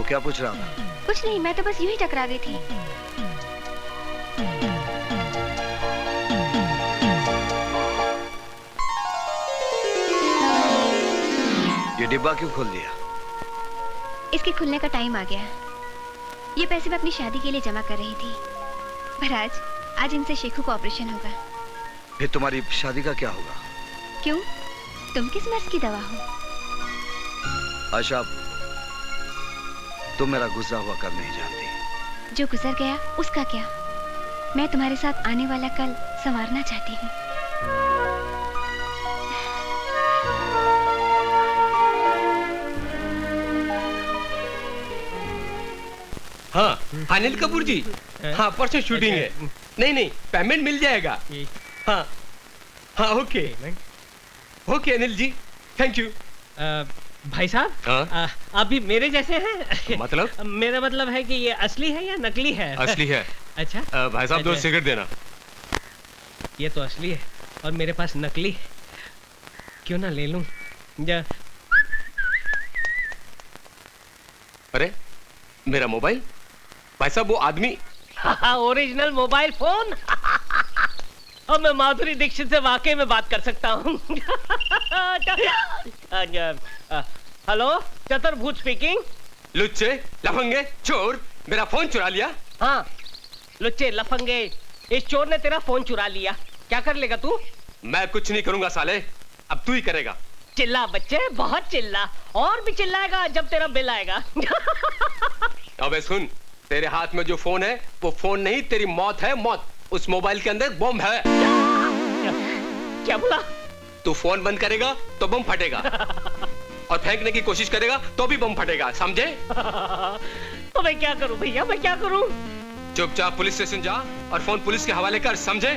क्या पूछ रहा था? कुछ नहीं, मैं तो बस यूं ही टकरा गई थी। ये डिब्बा क्यों खोल दिया? इसके खुलने का टाइम आ गया। ये पैसे मैं अपनी शादी के लिए जमा कर रही थी, पर आज इनसे शेखू का ऑपरेशन होगा। फिर तुम्हारी शादी का क्या होगा? क्यों, तुम किस मर्ज की दवा हो? आशा, तुम मेरा गुजरा हुआ कल नहीं जानती। जो गुजर गया उसका क्या? मैं तुम्हारे साथ आने वाला कल संवारना चाहती हूँ। हाँ अनिल कपूर जी, हाँ परसों शूटिंग है। नहीं पेमेंट मिल जाएगा। हाँ हाँ okay Anil ji, thank you. भाई साहब, आप भी मेरे जैसे हैं? मतलब? मेरा मतलब है कि ये असली है या नकली है? असली है। अच्छा भाई साहब, दो सिगरेट देना। ये तो असली है और मेरे पास नकली है, क्यों ना ले लूं? अरे मेरा मोबाइल? भाई साहब वो आदमी ओरिजिनल मोबाइल फोन। अब मैं माधुरी दीक्षित से वाकई में बात कर सकता हूँ। हेलो, चतुर्भुज स्पीकिंग। लुच्चे लफंगे चोर, मेरा फोन चुरा लिया। हाँ लुच्चे लफंगे, इस चोर ने तेरा फोन चुरा लिया, क्या कर लेगा तू? मैं कुछ नहीं करूंगा साले, अब तू ही करेगा। चिल्ला बच्चे, बहुत चिल्ला, और भी चिल्लाएगा जब तेरा बिल आएगा। अबे सुन, तेरे हाथ में जो फोन है वो फोन नहीं, तेरी मौत है मौत। उस मोबाइल के अंदर बम है। क्या बोला? तू फोन बंद करेगा तो बम फटेगा, और फेंकने की कोशिश करेगा तो भी बम फटेगा, समझे? तो मैं क्या करूं भैया, मैं क्या करूं? चुपचाप पुलिस स्टेशन जा और फोन पुलिस के हवाले कर, समझे?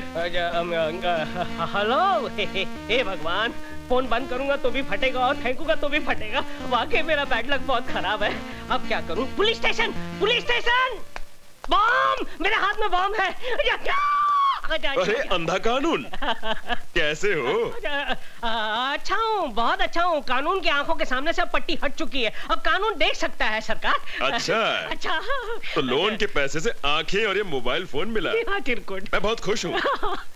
हेलो, हे भगवान, फोन बंद करूंगा तो भी फटेगा और फेंकूंगा तो भी फटेगा। वाकई मेरा बैड लक बहुत खराब है। अब क्या करूं? Police station, police station! Bomb! मेरे हाथ में बम है। अरे अंधा कानून, कैसे हो? अच्छा हूँ, बहुत अच्छा हूँ। कानून की आंखों के सामने से अब पट्टी हट चुकी है, अब कानून देख सकता है सरकार। अच्छा तो लोन के पैसे से आंखें और ये मोबाइल फोन मिला। मैं बहुत खुश हूँ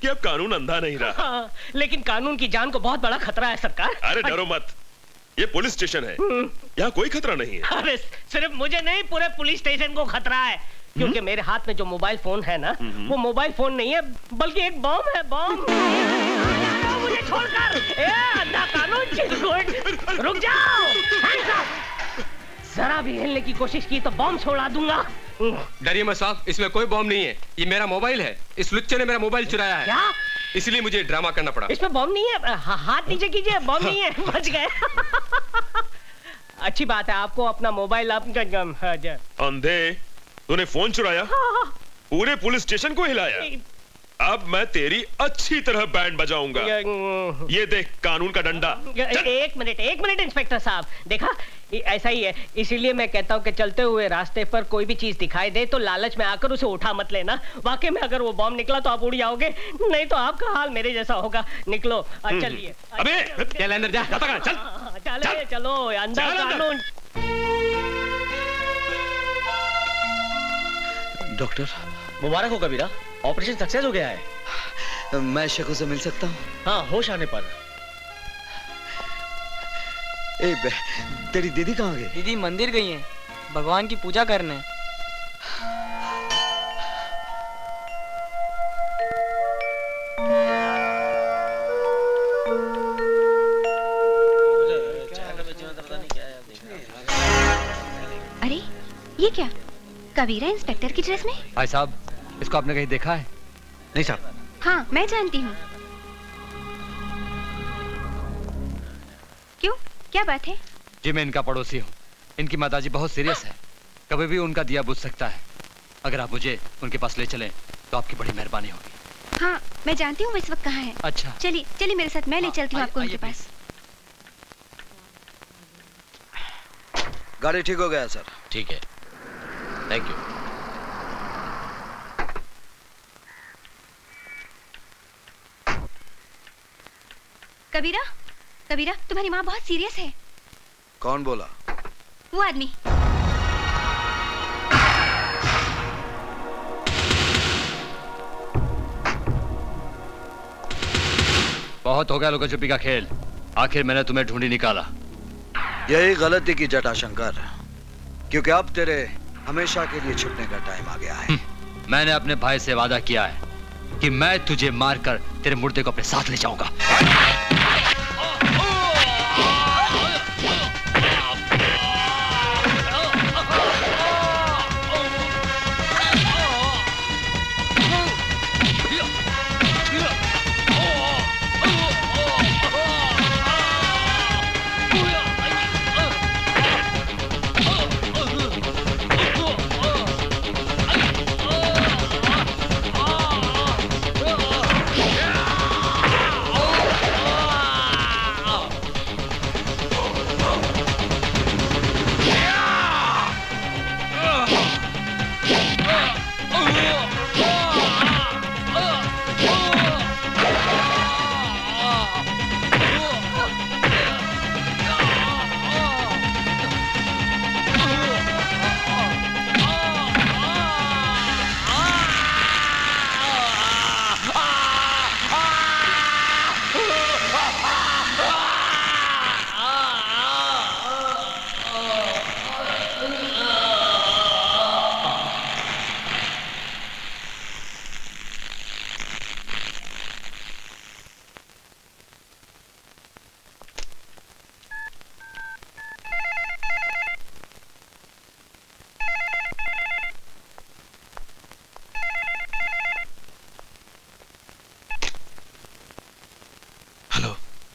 कि अब कानून अंधा नहीं रहा। लेकिन कानून की जान को बहुत बड़ा खतरा है सरकार। अरे डरो मत, ये पुलिस स्टेशन है, यहाँ कोई खतरा नहीं है। अरे सिर्फ मुझे नहीं, पूरे पुलिस स्टेशन को खतरा है, क्योंकि मेरे हाथ में जो मोबाइल फोन है ना, वो मोबाइल फोन नहीं है बल्कि एक बम है। बम! मुझे छोड़कर, अंधा कानून, चिरकुट, रुक जाओ! जरा भी हिलने की कोशिश की तो बम छोड़ा दूंगा। डरिए मत साहब, इसमें कोई बम नहीं है, ये मेरा मोबाइल है। इस लुच्चे ने मेरा मोबाइल चुराया है। क्या? इसलिए मुझे ड्रामा करना पड़ा। इसमें बम नहीं है, हाथ नीचे कीजिए, बम नहीं है, बच गए। अच्छी बात है, आपको अपना मोबाइल अंधे, तूने फोन चुराया, पूरे पुलिस स्टेशन को हिलाया। अब मैं तेरी अच्छी तरह बैंड बजाऊंगा। ये देख कानून का डंडा। एक मिनट इंस्पेक्टर साहब, देखा ऐसा ही है, इसीलिए मैं कहता हूँ कि चलते हुए रास्ते पर कोई भी चीज दिखाई दे तो लालच में आकर उसे उठा मत लेना। वाकई में अगर वो बॉम्ब निकला तो आप उड़ जाओगे, नहीं तो आपका हाल मेरे जैसा होगा। निकलो, चलिए। अबे चल अंदर जा, चल। चलो अंदर कानून। डॉक्टर मुबारक हो कबीरा, ऑपरेशन सक्सेस हो गया है। मैं शेखू से मिल सकता हूँ? हाँ, होश आने पर। तेरी दीदी कहाँ गई? दीदी मंदिर गई हैं, भगवान की पूजा करने। अरे ये क्या, कबीरा इंस्पेक्टर की ड्रेस में? भाई साहब, इसको आपने कहीं देखा है? नहीं साहब। हाँ मैं जानती हूँ। क्यों, क्या बात है? जी मैं इनका पड़ोसी हूँ, इनकी माताजी बहुत सीरियस है, कभी भी उनका दिया बुझ सकता है। अगर आप मुझे उनके पास ले चलें तो आपकी बड़ी मेहरबानी होगी। हाँ मैं जानती हूँ वो इस वक्त कहाँ है। अच्छा चलिए चलिए मेरे साथ, मैं ले चलती हूँ आपको उनके पास। गाड़ी ठीक हो गया सर? ठीक है, थैंक यू। कबीरा, कबीरा तुम्हारी माँ बहुत सीरियस है। कौन बोला? वो आदमी। बहुत हो गया लुका छुपी का खेल। आखिर मैंने तुम्हें ढूंढी निकाला। यही गलती की जटाशंकर, क्योंकि अब तेरे हमेशा के लिए छुपने का टाइम आ गया है। मैंने अपने भाई से वादा किया है कि मैं तुझे मारकर तेरे मुर्दे को अपने साथ ले जाऊंगा।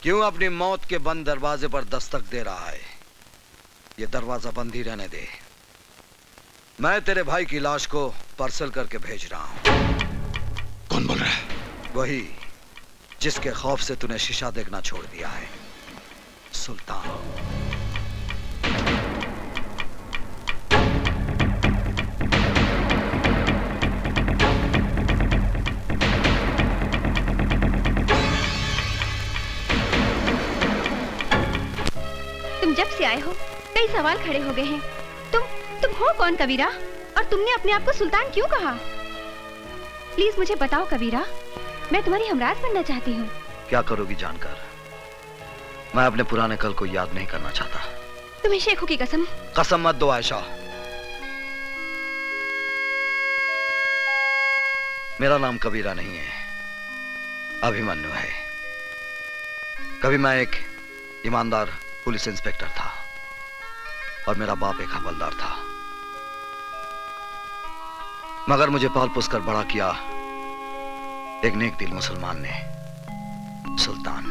क्यों अपनी मौत के बंद दरवाजे पर दस्तक दे रहा है? ये दरवाजा बंद ही रहने दे। मैं तेरे भाई की लाश को पार्सल करके भेज रहा हूं। कौन बोल रहा है? वही जिसके खौफ से तूने शीशा देखना छोड़ दिया है, सुल्तान। तुम जब से आए हो कई सवाल खड़े हो गए हैं। तुम हो कौन कबीरा? और तुमने अपने आप को सुल्तान क्यों कहा? प्लीज मुझे बताओ कबीरा, मैं तुम्हारी हमराज बनना चाहती हूँ। क्या करोगी जानकर? मैं अपने पुराने कल को याद नहीं करना चाहता। तुम्हें शेखों की कसम। कसम मत दो आयशा। मेरा नाम कबीरा नहीं है, अभिमन्यु है। कभी मैं एक ईमानदार पुलिस इंस्पेक्टर था और मेरा बाप एक हवलदार था, मगर मुझे पाल पोस कर बड़ा किया एक नेक दिल मुसलमान ने, सुल्तान,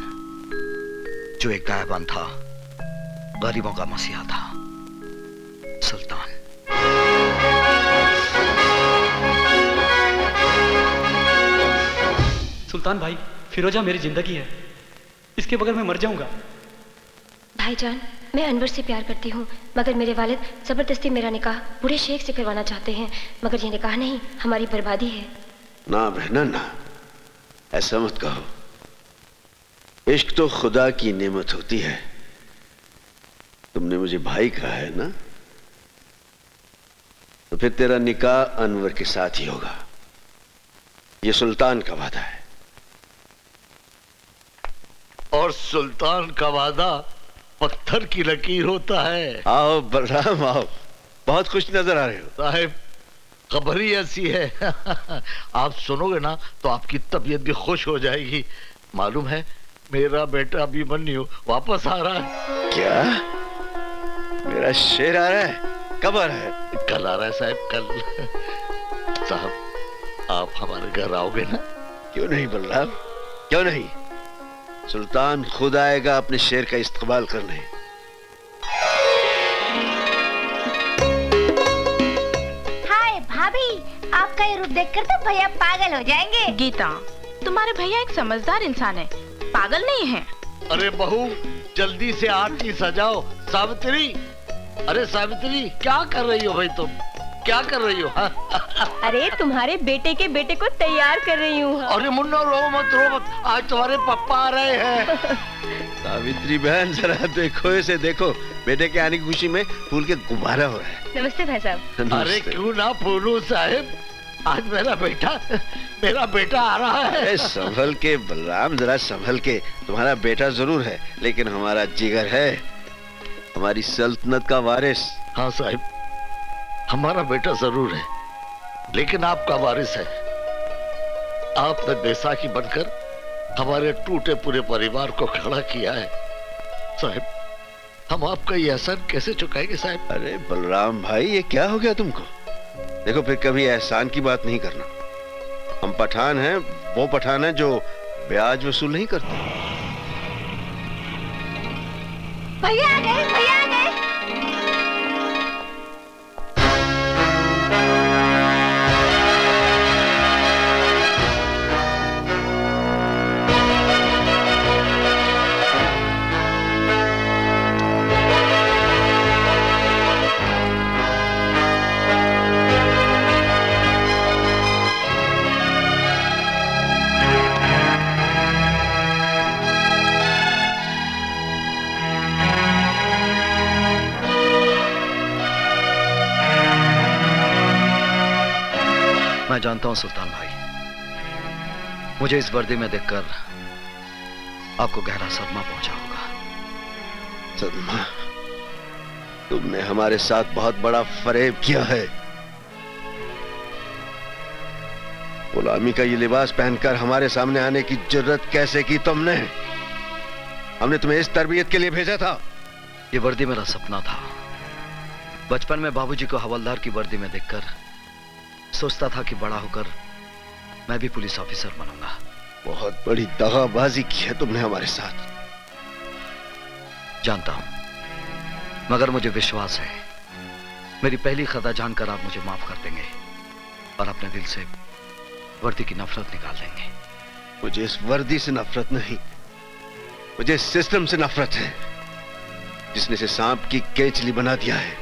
जो एक गायबान था, गरीबों का मसीहा था। सुल्तान। सुल्तान भाई, फिरोजा मेरी जिंदगी है, इसके बगैर मैं मर जाऊंगा। भाईजान, मैं अनवर से प्यार करती हूँ, मगर मेरे वालिद जबरदस्ती मेरा निकाह बूढ़े शेख से करवाना चाहते हैं, मगर ये निकाह नहीं, हमारी बर्बादी है। ना बहना ना, ऐसा मत कहो। इश्क तो खुदा की नेमत होती है। तुमने मुझे भाई कहा है ना, तो फिर तेरा निकाह अनवर के साथ ही होगा। ये सुल्तान का वादा है। और सुल्तान का वादा पत्थर की लकीर होता है। आओ बलराम आओ, बहुत खुश नजर आ रहे हो। साहिब, खबर ही ऐसी है आप सुनोगे ना तो आपकी तबीयत भी खुश हो जाएगी। मालूम है, मेरा बेटा अभिमन्यु वापस आ रहा है। क्या? मेरा शेर आ रहा है? कब आ रहा है? कल आ रहा है साहब, कल। साहब, आप हमारे घर आओगे ना? क्यों नहीं बलराम, क्यों नहीं। सुल्तान खुद आएगा अपने शेर का इस्तकबाल करने। हाय भाभी, आपका ये रूप देखकर तो भैया पागल हो जाएंगे। गीता, तुम्हारे भैया एक समझदार इंसान है, पागल नहीं है। अरे बहू, जल्दी से आरती सजाओ। सावित्री, अरे सावित्री, क्या कर रही हो भाई तुम? क्या कर रही हो? अरे तुम्हारे बेटे के बेटे को तैयार कर रही हूँ। अरे मुन्ना, रो मत रो मत, आज तुम्हारे पापा आ रहे हैं। सावित्री बहन, जरा देखो इसे, देखो, बेटे के आने की खुशी में फूल के गुब्बारा हो रहा है। नमस्ते भाई साहब। अरे क्यों ना फूलू साहिब, आज मेरा बेटा आ रहा है। अरे संभल के बलराम, जरा संभल के। तुम्हारा बेटा जरूर है, लेकिन हमारा जिगर है, हमारी सल्तनत का वारिस। हाँ साहब, हमारा बेटा जरूर है, लेकिन आपका वारिस है। आपने बैसाखी बनकर हमारे टूटे पूरे परिवार को खड़ा किया है साहब। हम आपका ये एहसान कैसे चुकाएंगे साहब? अरे बलराम भाई, ये क्या हो गया तुमको? देखो, फिर कभी एहसान की बात नहीं करना। हम पठान हैं, वो पठान है जो ब्याज वसूल नहीं करते। भैया आ गए, भैया आ गए। मैं जानता हूं सुल्तान भाई, मुझे इस वर्दी में देखकर आपको गहरा सदमा पहुंचा होगा। सदमा? तुमने हमारे साथ बहुत बड़ा फरेब किया है। गुलामी का ये लिबास पहनकर हमारे सामने आने की जुर्रत कैसे की तुमने? हमने तुम्हें इस तरबियत के लिए भेजा था। ये वर्दी मेरा सपना था। बचपन में बाबूजी को हवलदार की वर्दी में देखकर सोचता था कि बड़ा होकर मैं भी पुलिस ऑफिसर बनूंगा। बहुत बड़ी दगाबाजी की है तुमने हमारे साथ। जानता हूं, मगर मुझे विश्वास है मेरी पहली खता जानकर आप मुझे माफ कर देंगे और अपने दिल से वर्दी की नफरत निकाल देंगे। मुझे इस वर्दी से नफरत नहीं, मुझे इस सिस्टम से नफरत है जिसने इसे सांप की केंचली बना दिया है।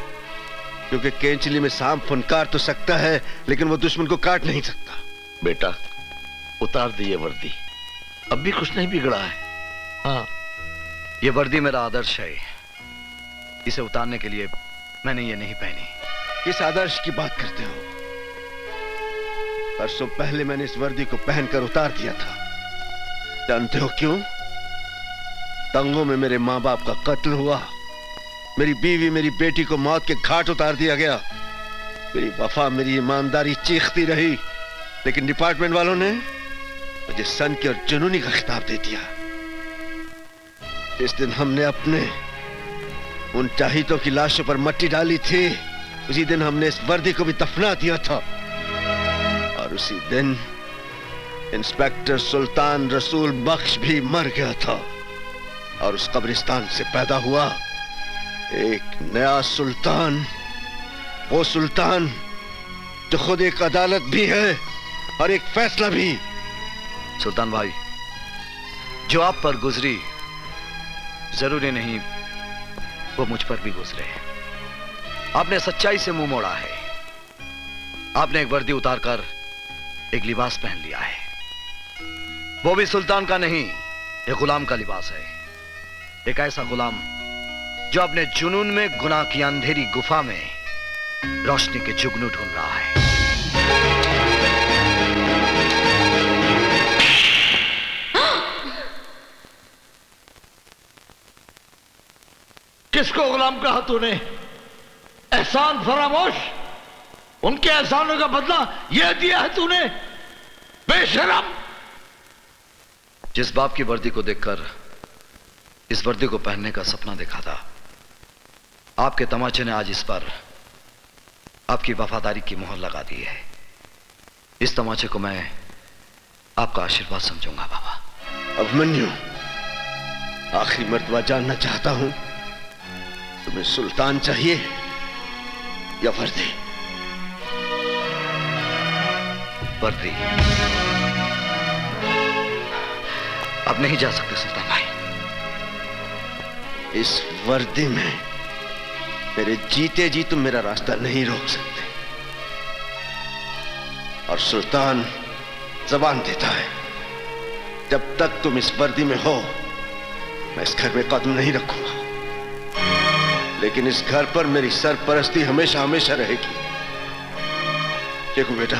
क्योंकि केंचली में सांप फुनकार तो सकता है, लेकिन वो दुश्मन को काट नहीं सकता। बेटा, उतार दिए वर्दी, अब भी कुछ नहीं बिगड़ा है। हाँ, ये वर्दी मेरा आदर्श है। इसे उतारने के लिए मैंने ये नहीं पहनी। किस आदर्श की बात करते हो? परसों पहले मैंने इस वर्दी को पहनकर उतार दिया था। जानते हो क्यों? दंगों में मेरे माँ बाप का कत्ल हुआ, मेरी बीवी मेरी बेटी को मौत के घाट उतार दिया गया। मेरी वफा मेरी ईमानदारी चीखती रही, लेकिन डिपार्टमेंट वालों ने मुझे सन की और जुनूनी का खिताब दे दिया। जिस दिन हमने अपने उन चाहितों की लाशों पर मट्टी डाली थी, उसी दिन हमने इस वर्दी को भी दफना दिया था। और उसी दिन इंस्पेक्टर सुल्तान रसूल बख्श भी मर गया था। और उस कब्रिस्तान से पैदा हुआ एक नया सुल्तान, वो सुल्तान जो खुद एक अदालत भी है और एक फैसला भी। सुल्तान भाई, जो आप पर गुजरी जरूरी नहीं वो मुझ पर भी गुजरे। आपने सच्चाई से मुंह मोड़ा है। आपने एक वर्दी उतारकर एक लिबास पहन लिया है। वो भी सुल्तान का नहीं, एक गुलाम का लिबास है। एक ऐसा गुलाम जो अपने जुनून में गुनाह की अंधेरी गुफा में रोशनी के जुगनू ढूंढ रहा है। किसको गुलाम कहा तूने? एहसान फरामोश, उनके एहसानों का बदला यह दिया है तूने, बेशरम। जिस बाप की वर्दी को देखकर इस वर्दी को पहनने का सपना देखा था, आपके तमाचे ने आज इस पर आपकी वफादारी की मोहर लगा दी है। इस तमाचे को मैं आपका आशीर्वाद समझूंगा बाबा। अभिमन्यु, आखिरी मर्तबा जानना चाहता हूं, तुम्हें सुल्तान चाहिए या वर्दी? वर्दी। अब नहीं जा सकते सुल्तान भाई। इस वर्दी में मेरे जीते जी तुम मेरा रास्ता नहीं रोक सकते। और सुल्तान जबान देता है, जब तक तुम इस वर्दी में हो मैं इस घर में कदम नहीं रखूंगा। लेकिन इस घर पर मेरी सरपरस्ती हमेशा हमेशा रहेगी। देखो बेटा,